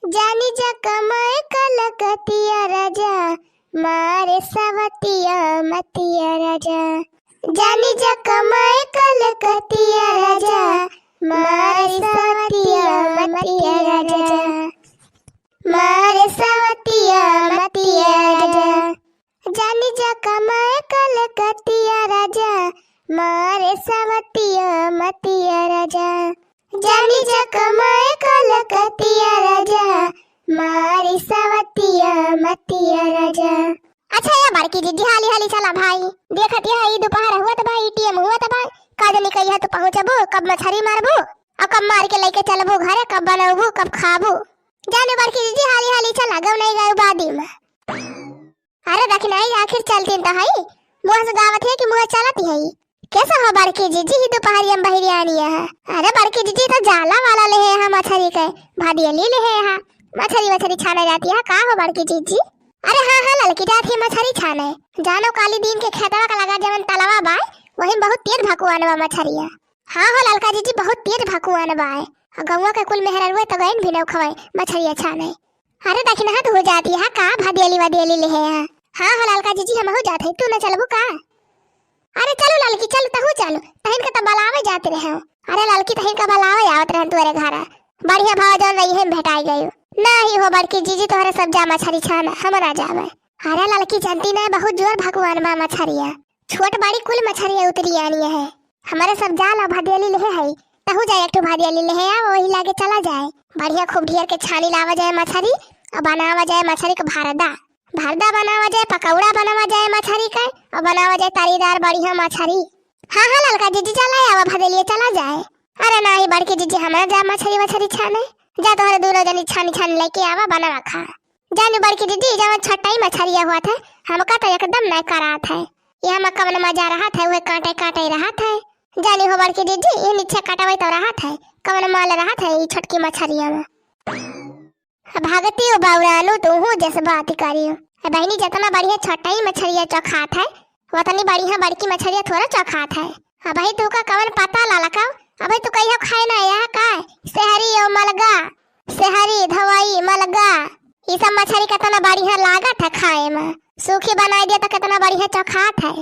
जानी जा कमाए कलकतिया राजा, मारे सवतिया मतिया राजा। जानी जा कमाए कलकतिया राजा, मारे सवतिया मतिया राजा। मारे सवतिया मतिया राजा। जानी जा कमाए कलकतिया राजा, मारे सवतिया मतिया राजा। जानी जा कमाए कलकतिया राजा, मारी सवतिया मतिया राजा। अच्छा या बड़की दीदी हाली हाली चला भाई, देखत है ई दोपहर हुआ तो भाई टीएम हुआ तो भाई काज निकल है तो पहुंचबो, कब मछली मारबो और कब मार के लेके चलबो घरे, कब बनाबो कब खाबो। जाने बड़की दीदी हाली हाली चला, गौ नहीं गए बादी में। अरे देखना ही आखिर चलती तो है, मुंह से गावत है कि मुंह चलती है। कैसा हो बड़की जीजी ही दोपहरी हम बहिरी आनी है। अरे बड़की जीजी तो जाला वाला ले है हम मछली के भादिया ले ले है मछली छाने जाती है। का हो बड़की जीजी? अरे हाँ हाँ लड़की जाती है मछली छाने। जानो काली दिन के खेतवा का लगा जवन तलवा बा, वही बहुत तेज भकुआन बा मछलिया। हाँ हो लड़का जीजी बहुत तेज भकुआन बा। गौवा के कुल मेहर हुए तो गईन भी न खवाए मछलिया छाने। अरे देखना हाथ हो जाती है का भादियली वादियली ले है। हाँ हो लड़का जीजी हम हो जाते, तू न चलबू का? अरे चलो लड़की चल तहु चलो, तहिन के तो बलावे जाते रहे। अरे लड़की तहिन का बलावे आवत रहे तोरे घर, बढ़िया भाव जौन रही है भेटाई गई। नहीं हो बड़की जीजी तोहरे सब जा मछली छाना, हम ना जावे। अरे लड़की जानती ना बहुत जोर भगवान बा मछरिया, छोट बड़ी कुल मछरिया उतरी आनी है। हमारे सब जाला भादियली ले है, तहु जाए एक भादियली ले है, वही लागे चला जाए। बढ़िया खूब ढेर के छानी लावा जाए मछली और बनावा जाए मछली के भारदा बनावा जाए, पकौड़ा बनावा जाए मछली का और बनावा जाए तारीदार बढ़िया मछली। हाँ हाँ लड़का जीजी चला आवा भदेलिए चला जाए। अरे नहीं बड़की जीजी हमारा जा मछली छाने, जा तोहरे दूर जनी छानी लेके आवा बना रखा। जानी बड़की जीजी जब छटाई मछलिया हुआ था हमका तो एकदम नहीं करात है, ये हम कवन मजा रहा था, वह काटे रहा था। जानी हो बड़की जीजी ये नीचे काटवे तो रहा था, कवन माल रहा था ये छोटकी मछलिया में। भागती हो बाउरानो तू हूँ जैसे बात करियो। बहनी जितना बढ़िया छोटाई मछलिया चौखात है उतनी बढ़िया बड़की मछलिया थोड़ा चौखात है। भाई तू का कवन पता ला लकाओ, अबे तू कहियो खाए ना यह का सेहरी और मलगा, सेहरी धवाई मलगा ये सब मछली कितना बढ़िया लागत है खाए में, सूखी बनाई दिया तो कितना बढ़िया चौखात है।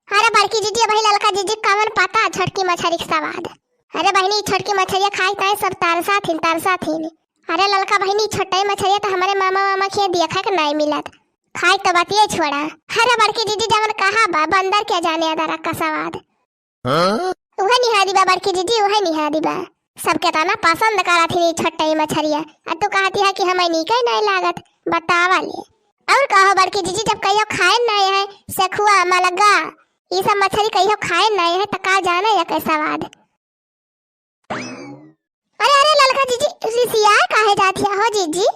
अरे बड़की जीजी भाई लड़का जीजी कवन पता छोटकी मछली का स्वाद। अरे बहनी छोटकी मछलिया खाई ताए सब तरसा थी। अरे लड़का बहनी छोटाई मछलिया तो हमारे मामा खिया दिया खा के नहीं मिलत, खाई तो बातिए छोड़ा। अरे बड़की दीदी जवन कहा बा बंदर क्या जाने अदर का स्वाद। वह निहादी बा बड़की दीदी, वह निहादी बा सबके तना पसंद करा थी छोटाई मछलिया। अब तू कहती है कि हमें नीके नहीं लागत, बतावा ले। और कहो बड़की दीदी जब कहियो खाए नहीं है सखुआ मलगा ये सब मछली कहियो खाए नहीं है तो का जाने या कैसा स्वाद। अरे अरे लड़का जीजी रिसिया काहे जाती हो जीजी?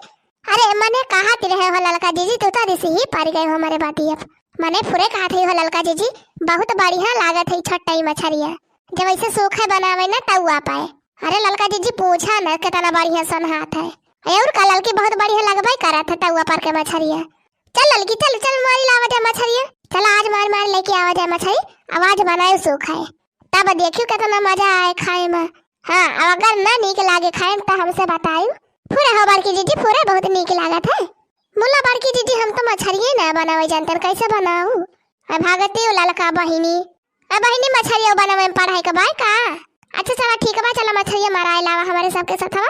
अरे मने कहा रहे हो लड़का जीजी, तू तो रिसी ही पार गए हो हमारे बातिया। मने फुरे कहा थे हो लड़का जीजी बहुत बढ़िया लागत है छोटाई मछलिया, जब ऐसे सूखे बनावे ना तब आ पाए। अरे लड़का जीजी पूछा ना कितना बढ़िया सन हाथ है, और का लड़की बहुत बढ़िया लगवाई करा था तवा पर के मछलिया। चल लड़की चल चल मारी लावा जाए मछलिया, चल आज मार लेके आवा जाए मछली, आवाज बनाए सूखाए तब देखियो कितना मजा आए खाए में। हाँ अगर ना नीक लागे खाए तो हमसे बताइयो। पूरे हो बड़की जीजी पूरे बहुत नीक लागत है। मुल्ला बड़की जीजी हम तो मछलिए ना बनावे जानते, कैसे बनाऊ? भागती हो लड़का बहिनी, बहिनी मछलिया बनावे में पढ़ाई के बाय का। अच्छा चला ठीक बा, चला मछलिया मारा लावा हमारे सबके साथवा,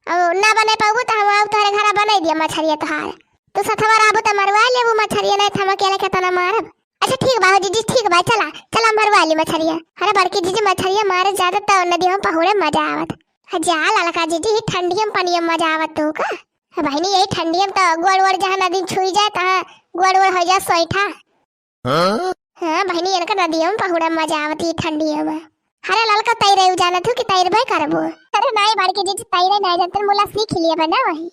और ना बने पाऊ तो हम आउ तोरे घर बना दिया मछलिया तोहार, तू साथवा रहबो तो मरवा लेबू मछलिया, नहीं थम अकेले केतना मारब। अच्छा ठीक बा जीजी ठीक बा, चला चला मरवा ली मछलिया। अरे बड़की जीजी मछलिया मारे ज्यादा तो नदियों पहुड़े मजा आवत। जा लड़का जीजी ठंडियम पनियम मजा आवत तो का बहनी, यही ठंडियम तो गोड़ जहाँ नदी छुई जाए तहाँ गोड़ हो जाए सोईठा। हाँ बहनी इनका नदियों पहुड़े मजा आवत ये ठंडियों में। अरे लड़का तैरे जाना तू कि तैर भाई करबो? अरे नहीं बड़की जीजी तैरे नहीं जानते, मुला सीख लिया बना वही,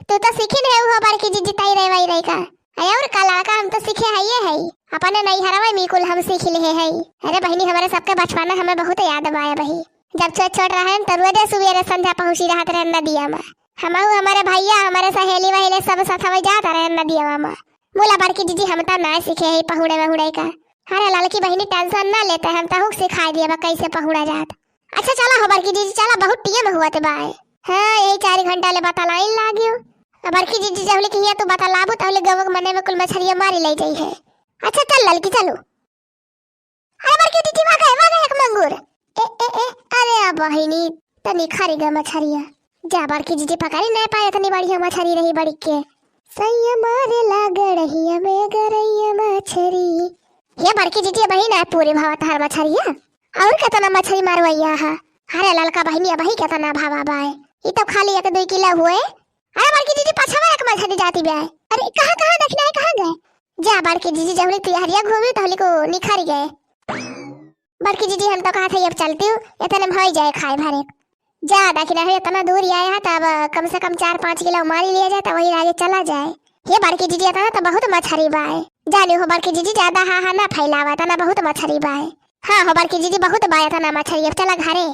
तू तो सीखी नहीं हो बड़की जीजी तैरे वही रही का। और कला का हम तो सीखे है ये है अपने नहीं हरवा मिकुल हम सीख ले है। अरे बहनी हमारे सबके बचपना हमें बहुत याद आया बही, जब छोट रहे तो रोज सुबह संध्या पहुंची रहते रहे नदिया में। हम हमारे भैया हमारे सहेली वहेली सब साथ जाता रहे नदिया में। बोला बड़की जीजी हम तो ना सीखे है पहुड़े वहुड़े का। अरे लड़की बहनी टेंशन ना लेते, हम तो सिखा दिया कैसे पहुड़ा जात। अच्छा चला हो बड़की जीजी चला, बहुत टीम हुआ तो बाय। हाँ यही 4 घंटा ले बता लाइन लागियो। अब बड़की जीजी जब ले किया तो बता लाबो तहले गवक मने में कुल मछरिया मारी ले जाई है। अच्छा चल ललकी चलो। अरे बड़की जीजी वागा एक मंगूर। ए अरे आ बहिनी तनी खारी ग मछरिया। जा बड़की जीजी पकड़ी नहीं पाए तनी बढ़िया मछरी रही बड़ी के। सैया मारे लागड़हिया में गरैया मछरी। ये बड़की जीजी बहिन है पूरे भावत हर मछरिया। और केतना मछरी मारवैया है। अरे ललका बहिनी बही केतना भावा बाय। ई तो खाली 1-2 किलो हुए। अरे बड़की जीजी पछवा एक मछली जाती बे। अरे कहां देखना है कहां गए। जा बड़की जीजी जब ले तैयारियां घूमी तहले को निखारी गए। बड़की जीजी हम तो कहा था अब चलती हूं इतने में हो जाए खाए भरे। जा देखना है इतना दूर ही आया है तब कम से कम 4-5 किलो मारी लिया जाए तो वही आगे चला जाए। ये बड़की जीजी इतना तो बहुत मछली बाय। जाने हो बड़की जीजी ज्यादा हा ना फैलावा तना बहुत मछली बाय। हां हो बड़की जीजी बहुत बाय तना मछली। अब चला घरे।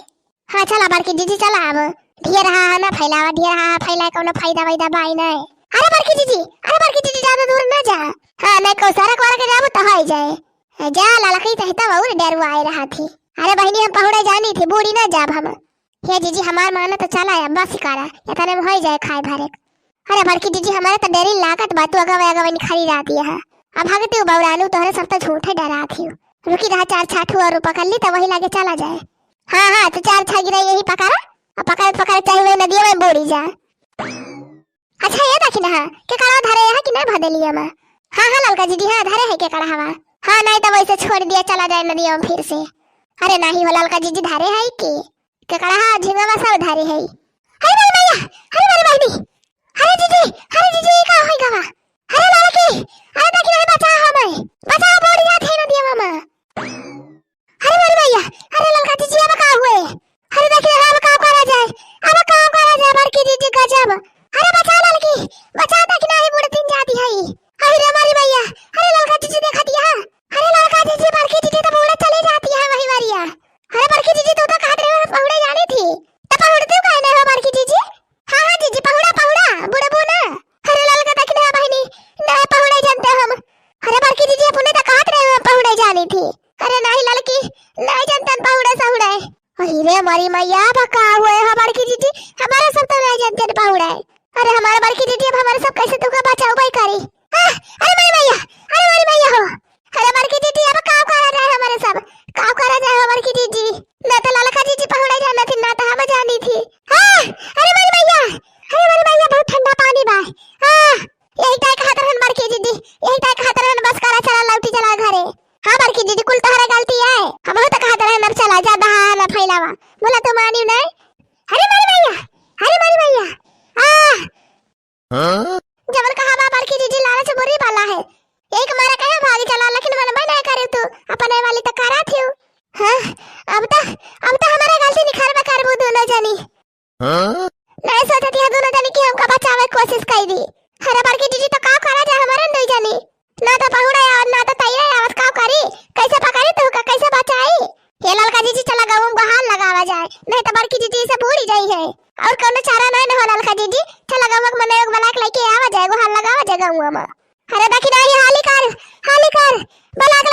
हां चला बड़की जीजी चला अब ढेर हा ना फैलावा ढेर हा फैलाए कोनो फायदा वैदा बाई नहीं। अरे बड़की जीजी ज्यादा दूर ना जा। हां नहीं को सारा कोरा के जाबो तो हो जाए। जा ललकी कहता और डरवा आए रहा थी। अरे बहनी हम पहुड़े जानी थी बूढ़ी ना जाब हम। हे जीजी हमार माने तो चला अब बस करा इतने में हो जाए खाए भरे। अरे बड़की जीजी हमारे तो डरी लागत बातू अगवा नहीं खड़ी रहती है। अब भागते बौरानू तोहरे सब तो झूठे डरा थी। रुकी रहा 4 छाठू और पकड़ ली तो वही लागे चला जाए। हां तो 4 छा गिरा यही पकड़ा और पकड़ चाहिए नदी में बोड़ी जा। अच्छा ये देखी ना के कड़ा धरे है कि ना भदलिया में। हां ललका जीजी हां धरे है के कड़ा हवा। हां नहीं तो वैसे छोड़ दिया चला जाए नदी में फिर से। अरे नहीं हो ललका जीजी धरे है के कड़ा हां झिंगा में सब धरे है। अरे मेरी मैया अरे मेरी बहनी अरे जीजी का होई गवा। अरे ललकी अरे देखी ना बचा हमें बचा बोड़ी जात है नदी में। अरे मेरी मैया अरे ललका जीजी अब का हुए। अरे देखी ना अब काम करा जाए बड़की जीजी गजब। अरे बचा ललकी बचा देखी ना ही बूढ़ी तीन जाती है। अरे मेरी मैया अरे ललका जीजी देखा दिया। अरे ललका जीजी बड़की जीजी तो बूढ़े चली जाती है वही वारिया। अरे बड़की जीजी तो कहा पहुड़े जानी थी तो पहुड़ते काहे नहीं हो बड़की जीजी। हां जीजी पहुड़ा बूढ़े बोना। अरे ललका देखी ना बहनी ना पहुड़े जानते हम। अरे बड़की जीजी अपने तो कहा रहे पहुड़े जानी थी। अरे नहीं ललकी नहीं जानते पहुड़े सहुड़े। अरे हमारी मैया भका हुए हमारी की जीजी हमारा सब तो नहीं जानते पहुड़े। अरे हमारे बड़की जीजी अब हमारे सब कैसे तुका बचाओ भाई करी। अरे मेरी मैया हो। अरे बड़की जीजी अब काम करा जाए हमारे सब काम करा जाए हमारी की जीजी ना तो ललका जीजी पहुड़े जाना थी ना तो हम जानी थी। अरे मेरी मैया बहुत ठंडा पानी बा। यही टाइम खातर हन बड़की जीजी यही टाइम खातर हन बस करा चला लौटी चला घरे। हां बड़की जीजी कुल तोहरा गलती है हम तो खातर हन अब चला जा दहा ना फैलावा बोला तो मानी नहीं। अरे मेरी मैया जबर कहा बा बड़की जीजी लालच बुरी वाला है। एक मारा कहे भागी चला लेकिन मन में नहीं करे तू अपने वाली तो करा थी। हां अब तो हमारा गलती निखारबा करबो दोनों जनी। नहीं सोचती है दोनों जनी कि हमका बचावे कोशिश कई दी। अरे बड़की जीजी तो का करा जा हमारे नहीं जानी ना तो पहुड़ा और ना तो तैयार आवत का करी कैसे पकड़ी तू का कैसे बचाई। ये ललका जीजी चला गांव में हाल लगावा जाए नहीं तो बड़की जीजी से भूल जाई है और कोनो चारा नहीं हो ललका जीजी चला गांव में मने एक बलाक लेके आवा जाए हाल लगावा जाए गांव में। अरे देखी नहीं हाली कर बलाक